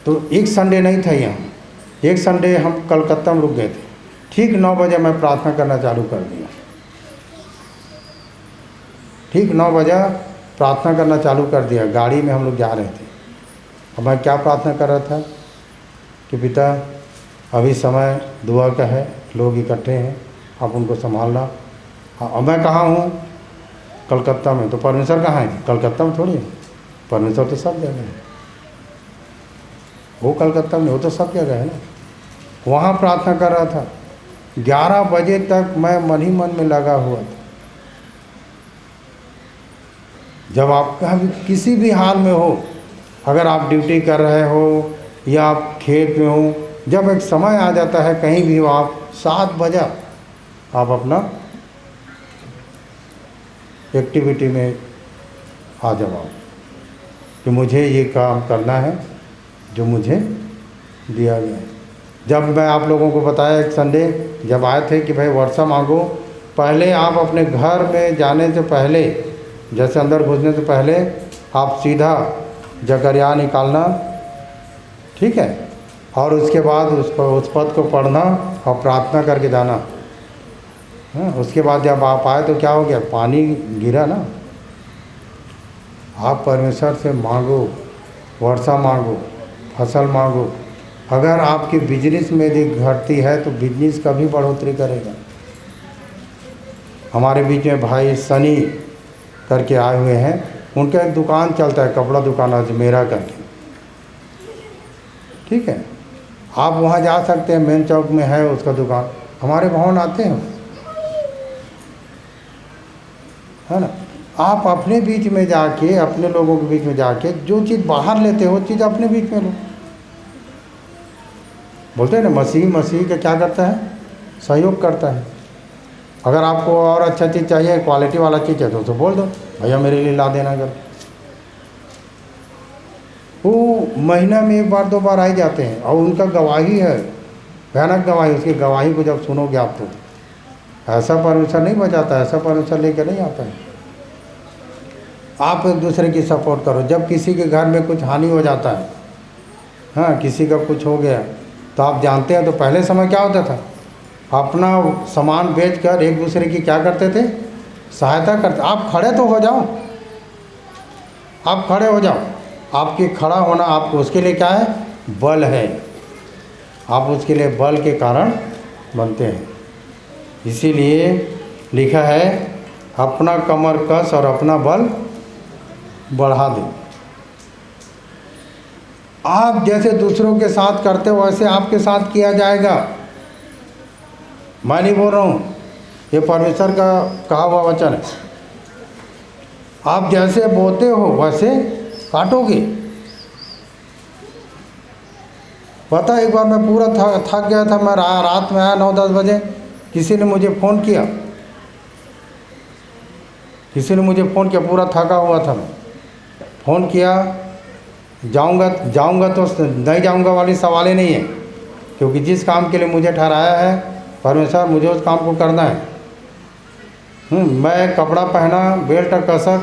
तो एक संडे नहीं था यहाँ, एक संडे हम कलकत्ता में रुक गए थे। ठीक 9 बजे मैं प्रार्थना करना चालू कर दिया। ठीक 9 बजे प्रार्थना करना चालू कर दिया। गाड़ी में हम लोग जा रहे थे, और मैं क्या प्रार्थना कर रहा था कि पिता अभी समय दुआ का है, लोग इकट्ठे हैं, आप उनको संभालना। और मैं कहाँ हूँ? कलकत्ता में। तो परमेश्वर कहाँ है? कलकत्ता में थोड़ी है, परमेश्वर तो सब जगह है। वो कलकत्ता में, वो तो सब जगह है ना। वहाँ प्रार्थना कर रहा था। 11 बजे तक मैं मन ही मन में लगा हुआ था। जब आप कहीं किसी भी हाल में हो, अगर आप ड्यूटी कर रहे हो या आप खेत में हो, जब एक समय आ जाता है कहीं भी हो, आप 7 बजे आप अपना एक्टिविटी में आ जाओ कि मुझे ये काम करना है जो मुझे दिया गया है। जब मैं आप लोगों को बताया एक संडे जब आए थे कि भाई वर्षा मांगो, पहले आप अपने घर में जाने से पहले, जैसे अंदर घुसने से पहले आप सीधा जकरिया निकालना, ठीक है, और उसके बाद उस पद को पढ़ना और प्रार्थना करके जाना। हाँ, उसके बाद जब आप आए तो क्या हो गया, पानी गिरा ना। आप परमेश्वर से मांगो, वर्षा मांगो, फसल मांगो। अगर आपकी बिजनेस में यदि घटती है तो बिजनेस का भी बढ़ोतरी करेगा। हमारे बीच में भाई सनी करके आए हुए हैं, उनका एक दुकान चलता है, कपड़ा दुकान अजमेरा करके, ठीक है, आप वहाँ जा सकते हैं, मेन चौक में है उसका दुकान। हमारे भवन आते हैं, है ना। आप अपने बीच में जाके, अपने लोगों के बीच में जाके जो चीज़ बाहर लेते हो वो चीज़ अपने बीच में लो। बोलते हैं ना, मसीह का क्या करता है, सहयोग करता है। अगर आपको और अच्छा चीज़ चाहिए, क्वालिटी वाला चीज़ है, तो उसे बोल दो, भैया मेरे लिए ला देना कर। वो महीना में 1 बार 2 बार आ ही जाते हैं, और उनका गवाही है, भयानक गवाही। उसकी गवाही को जब सुनोगे आप तो ऐसा परमेश्वर नहीं बचाता, ऐसा परमेश्वर लेकर नहीं आता है। आप एक दूसरे की सपोर्ट करो। जब किसी के घर में कुछ हानि हो जाता है, हाँ, किसी का कुछ हो गया, तो आप जानते हैं तो पहले समय क्या होता था, अपना सामान बेचकर एक दूसरे की क्या करते थे, सहायता करते। आप खड़े तो हो जाओ, आप खड़े हो जाओ। आपके खड़ा होना आपको उसके लिए क्या है, बल है। आप उसके लिए बल के कारण बनते हैं। इसीलिए लिखा है, अपना कमर कस और अपना बल बढ़ा दे। आप जैसे दूसरों के साथ करते हो वैसे आपके साथ किया जाएगा। मैं नहीं बोल रहा हूँ, ये परमेश्वर का कहा हुआ वचन है। आप जैसे बोते हो वैसे काटोगे। पता है, एक बार मैं पूरा थक गया था, मैं रात में आया 9-10 बजे, किसी ने मुझे फ़ोन किया, पूरा थका हुआ था मैं। फ़ोन किया, जाऊंगा तो नहीं जाऊंगा वाली सवाल ही नहीं है, क्योंकि जिस काम के लिए मुझे ठहराया है परमेश्वर, मुझे उस काम को करना है। मैं कपड़ा पहना, बेल्ट कसा,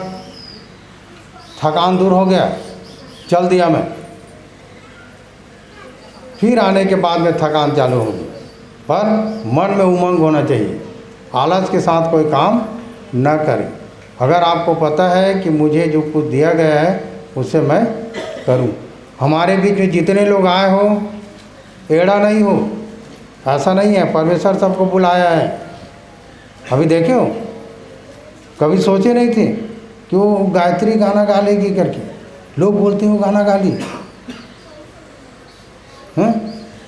थकान दूर हो गया, चल दिया मैं। फिर आने के बाद में थकान चालू होगी, पर मन में उमंग होना चाहिए। आलस के साथ कोई काम न करें। अगर आपको पता है कि मुझे जो कुछ दिया गया है उसे मैं करूं। हमारे बीच में जितने लोग आए हो, एड़ा नहीं हो, ऐसा नहीं है। परमेश्वर सबको बुलाया है। अभी देखे हो, कभी सोचे नहीं थे कि वो गायत्री गाना गा लेगी करके। लोग बोलते हैं वो गाना गा ली, हैं?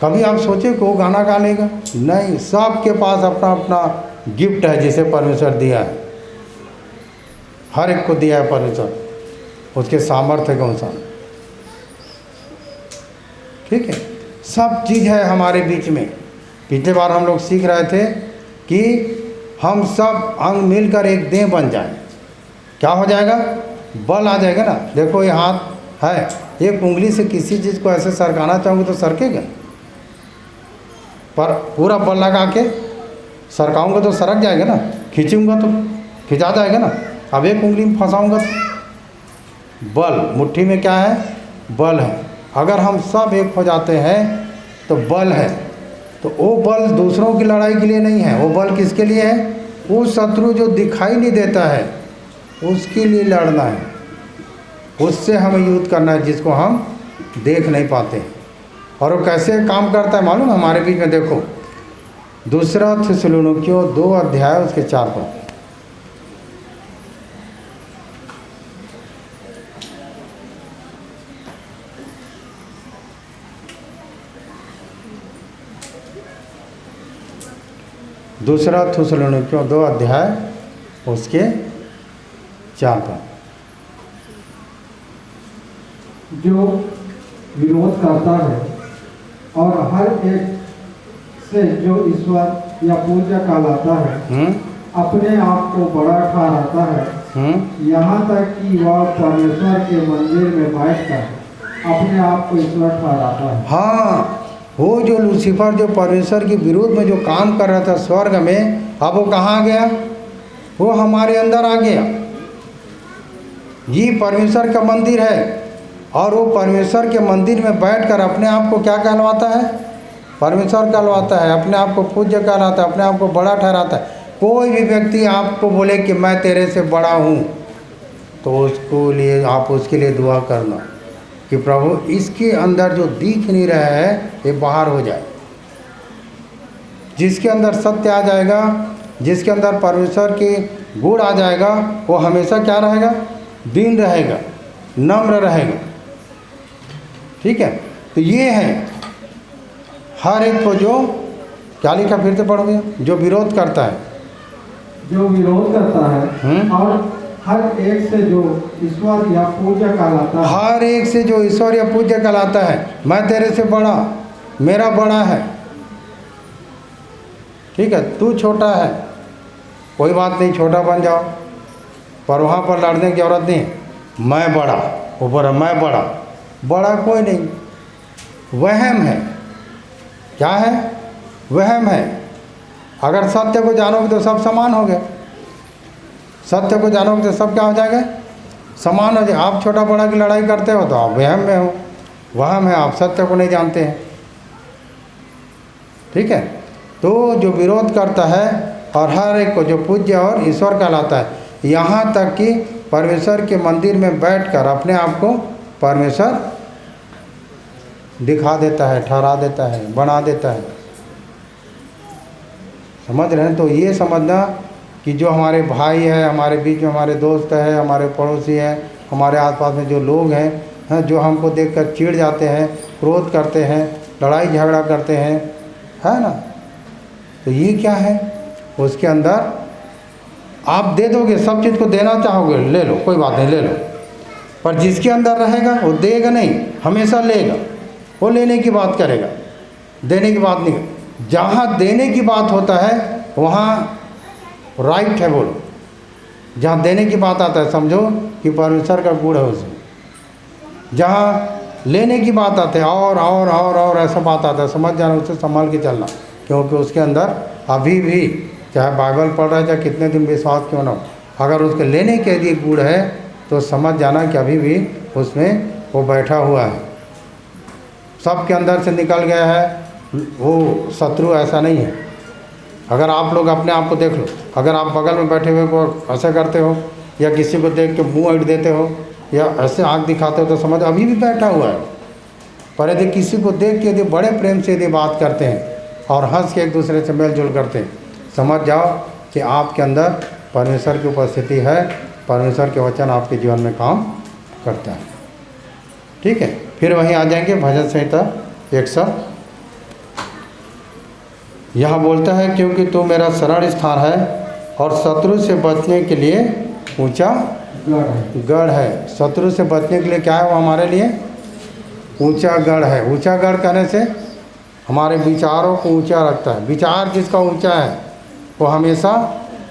कभी आप सोचे कि वो गाना गा लेगा? नहीं। सबके पास अपना अपना गिफ्ट है जिसे परमेश्वर दिया है। हर एक को दिया है परमेश्वर, उसके सामर्थ्य के अनुसार, ठीक है। सब चीज़ है हमारे बीच में। पिछले बार हम लोग सीख रहे थे कि हम सब अंग मिलकर एक देह बन जाए। क्या हो जाएगा? बल आ जाएगा ना। देखो ये हाथ है, एक उंगली से किसी चीज़ को ऐसे सरकाना चाहूँगी तो सरकेगा, पर पूरा बल लगा के सरकाऊंगा तो सरक जाएगा ना, खींचूंगा तो खिंचा जाएगा ना। अब एक उंगली में फंसाऊंगा तो बल, मुट्ठी में क्या है? बल है। अगर हम सब एक हो जाते हैं तो बल है। तो वो बल दूसरों की लड़ाई के लिए नहीं है, वो बल किसके लिए है? वो शत्रु जो दिखाई नहीं देता है उसके लिए लड़ना है, उससे हमें युद्ध करना है जिसको हम देख नहीं पाते। और वो कैसे काम करता है मालूम? हमारे बीच में देखो, 2 थिस्सलुनीकियों 2 अध्याय उसके 4 पद। दूसरा थिस्सलुनीकियों 2 अध्याय उसके 4 पद। जो विरोध करता है और हर एक से जो ईश्वर या पूज्य कहलाता है अपने आप को बड़ा ठहराता है, यहाँ तक कि वह परमेश्वर के मंदिर में बैठकर अपने आप को ईश्वर ठहराता है। हाँ, वो जो लूसीफर जो परमेश्वर के विरोध में जो काम कर रहा था स्वर्ग में, अब वो कहाँ गया? वो हमारे अंदर आ गया। ये परमेश्वर का मंदिर है और वो परमेश्वर के मंदिर में बैठकर अपने आप को क्या कहलवाता है? परमेश्वर कहलवाता है, अपने आप को पूज्य कहलाता है, अपने आप को बड़ा ठहराता है। कोई भी व्यक्ति आपको बोले कि मैं तेरे से बड़ा हूँ, तो उसको लिए आप उसके लिए दुआ करना कि प्रभु इसके अंदर जो दिख नहीं रहा है ये बाहर हो जाए। जिसके अंदर सत्य आ जाएगा, जिसके अंदर परमेश्वर के गुण आ जाएगा, वो हमेशा क्या रहेगा? दीन रहेगा, नम्र रहेगा। ठीक है, तो ये है हर एक को जो क्या लिखा, फिर से पढ़ोगे, जो विरोध करता है, जो विरोध करता है और हर एक से जो ईश्वर या पूज्य कहलाता है, हर एक से जो ईश्वर या पूज्य कहलाता है। मैं तेरे से बड़ा, मेरा बड़ा है, ठीक है, तू छोटा है, कोई बात नहीं, छोटा बन जाओ, पर वहाँ पर लड़ने की जरूरत नहीं। मैं बड़ा, ऊपर मैं बड़ा, बड़ा कोई नहीं, वहम है। क्या है? वहम है। अगर सत्य को जानोगे तो सब समान हो गए, सत्य को जानोगे तो सब क्या हो जाएगा? समान हो जाए। आप छोटा बड़ा की लड़ाई करते हो तो आप वहम में हो, वहम है, आप सत्य को नहीं जानते हैं। ठीक है, तो जो विरोध करता है और हर एक को जो पूज्य और ईश्वर कहलाता है, यहाँ तक कि परमेश्वर के मंदिर में बैठकर अपने आप को परमेश्वर दिखा देता है, ठहरा देता है, बना देता है। समझ रहे हैं? तो ये समझना कि जो हमारे भाई है, हमारे बीच में हमारे दोस्त है, हमारे पड़ोसी हैं, हमारे आसपास में जो लोग हैं, जो हमको देखकर चिढ़ जाते हैं, क्रोध करते हैं, लड़ाई झगड़ा करते हैं, है ना, तो ये क्या है? उसके अंदर आप दे दोगे, सब चीज़ को देना चाहोगे, ले लो, कोई बात नहीं, ले लो, पर जिसके अंदर रहेगा वो देगा नहीं, हमेशा लेगा, वो लेने की बात करेगा, देने की बात नहीं। जहाँ देने की बात होता है वहाँ राइट है, बोलो। जहाँ देने की बात आता है समझो कि परमेश्वर का गुण है उसमें। जहाँ लेने की बात आती है और ऐसा बात आता है, समझ जाना, उससे संभाल के चलना, क्योंकि उसके अंदर अभी भी चाहे बाइबल पढ़ रहा है, चाहे कितने दिन विश्वास क्यों ना हो, अगर उसके लेने के लिए गुण है तो समझ जाना कि अभी भी उसमें वो बैठा हुआ है, सबके अंदर से निकल गया है, वो शत्रु ऐसा नहीं है। अगर आप लोग अपने आप को देख लो, अगर आप बगल में बैठे हुए को ऐसा करते हो या किसी को देख के मुंह ऐंठ देते हो या ऐसे आँख दिखाते हो तो समझ अभी भी बैठा हुआ है। पर यदि किसी को देख के यदि बड़े प्रेम से यदि बात करते हैं और हंस के एक दूसरे से मेल जोल करते हैं, समझ जाओ कि आपके अंदर परमेश्वर की उपस्थिति है, परमेश्वर के वचन आपके जीवन में काम करता है। ठीक है, फिर वहीं आ जाएंगे भजन संहिता 100। यहाँ बोलता है, क्योंकि तू मेरा शरण स्थान है और शत्रु से बचने के लिए ऊंचा गढ़ है। शत्रु से बचने के लिए क्या है? वो हमारे लिए ऊंचा गढ़ है। ऊंचा गढ़ कहने से हमारे विचारों को ऊंचा रखता है। विचार जिसका ऊंचा है वो हमेशा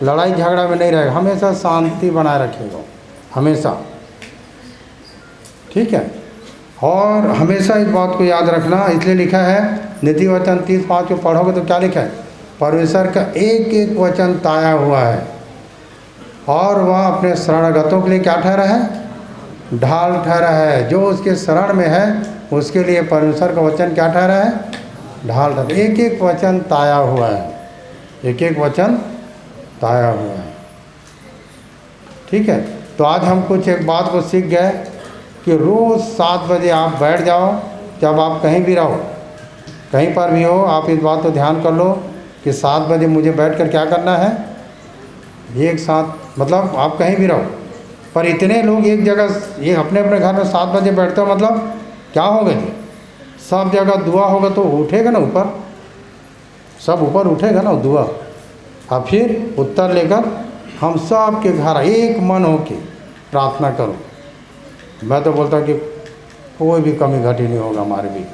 लड़ाई झगड़ा में नहीं रहेगा, हमेशा शांति बनाए रखेगा, हमेशा। ठीक है, और हमेशा इस बात को याद रखना, इसलिए लिखा है नीति वचन 30:5 को पढ़ोगे तो क्या लिखा है? परमेश्वर का एक एक वचन ताया हुआ है और वह अपने शरणगतों के लिए क्या ठहरा है? ढाल ठहरा है। जो उसके शरण में है उसके लिए परमेश्वर का वचन क्या ठहरा है? ढाल ठहरा। एक एक वचन ताया हुआ है, एक एक वचन ताया हुआ है। ठीक है, तो आज हम कुछ एक बात को सीख गए कि रोज़ 7 बजे आप बैठ जाओ, जब आप कहीं भी रहो, कहीं पर भी हो, आप इस बात को ध्यान कर लो कि 7 बजे मुझे बैठकर क्या करना है, एक साथ, मतलब आप कहीं भी रहो, पर इतने लोग एक जगह ये अपने अपने घर में 7 बजे बैठते हो, मतलब क्या होगा जी? सब जगह दुआ होगा तो उठेगा ना ऊपर, सब ऊपर उठेगा ना दुआ, और फिर उत्तर लेकर हम सब के घर एक मन हो के प्रार्थना करो। मैं तो बोलता हूँ कि कोई भी कमी घटी नहीं होगा, हमारे भी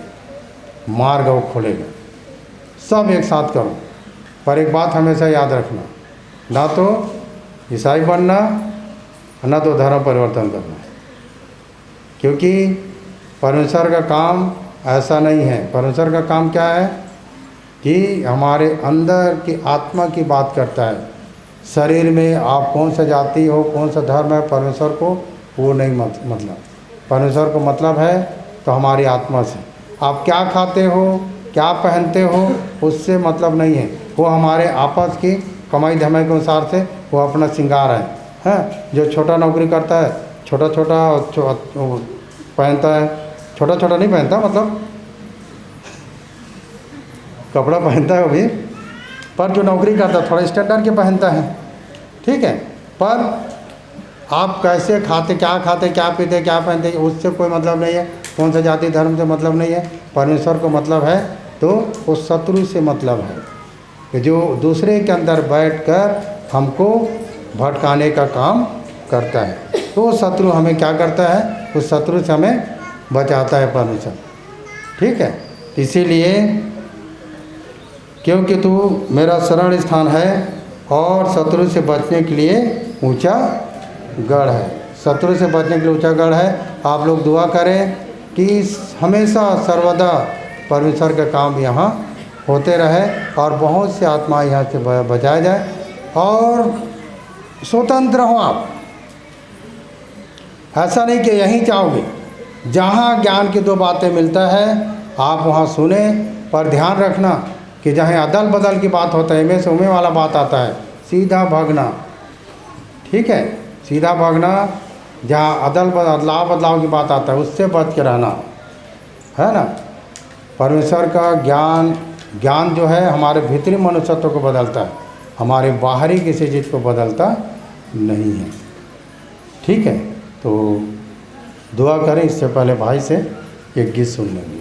मार्ग वो खोलेगा। सब एक साथ करो, पर एक बात हमेशा याद रखना, ना तो ईसाई बनना, ना तो धर्म परिवर्तन करना, क्योंकि परमेश्वर का काम ऐसा नहीं है। परमेश्वर का काम क्या है कि हमारे अंदर की आत्मा की बात करता है। शरीर में आप कौन सा जाति हो, कौन सा धर्म है, परमेश्वर को वो नहीं मतलब। परमेश्वर को मतलब है तो हमारी आत्मा से। आप क्या खाते हो, क्या पहनते हो, उससे मतलब नहीं है। वो हमारे आपस की कमाई धमाई के अनुसार से वो अपना श्रृंगार है। हैं, जो छोटा नौकरी करता है छोटा छोटा पहनता है, छोटा छोटा नहीं पहनता, मतलब कपड़ा पहनता है वो भी, पर जो नौकरी करता है थोड़ा स्टैंडर्ड के पहनता है, ठीक है। पर आप कैसे खाते, क्या खाते, क्या पीते, क्या पहनते, उससे कोई मतलब नहीं है। कौन सा जाति धर्म से मतलब नहीं है। परमेश्वर को मतलब है तो उस शत्रु से मतलब है कि जो दूसरे के अंदर बैठकर हमको भटकाने का काम करता है। तो वो शत्रु हमें क्या करता है, उस शत्रु से हमें बचाता है परमेश्वर, ठीक है। इसीलिए क्योंकि तू मेरा शरण स्थान है और शत्रु से बचने के लिए ऊंचा गढ़ है। शत्रु से बचने के लिए ऊंचा गढ़ है। आप लोग दुआ करें कि हमेशा सर्वदा परमेश्वर का काम यहाँ होते रहे और बहुत से आत्मा यहाँ से बचाया जाए और स्वतंत्र हो आप। ऐसा नहीं कि यहीं चाहोगे, जहाँ ज्ञान की दो बातें मिलता है आप वहाँ सुने, पर ध्यान रखना कि जहाँ अदल बदल की बात होता है, में से उमे वाला बात आता है, सीधा भागना, ठीक है। सीधा भागना, जहाँ अदलाव बदलाव की बात आता है उससे बच के रहना, है ना। परमेश्वर का ज्ञान जो है हमारे भीतरी मनुष्यत्व को बदलता है, हमारे बाहरी किसी चीज़ को बदलता नहीं है, ठीक है। तो दुआ करें। इससे पहले भाई से एक गीत सुन लेंगे।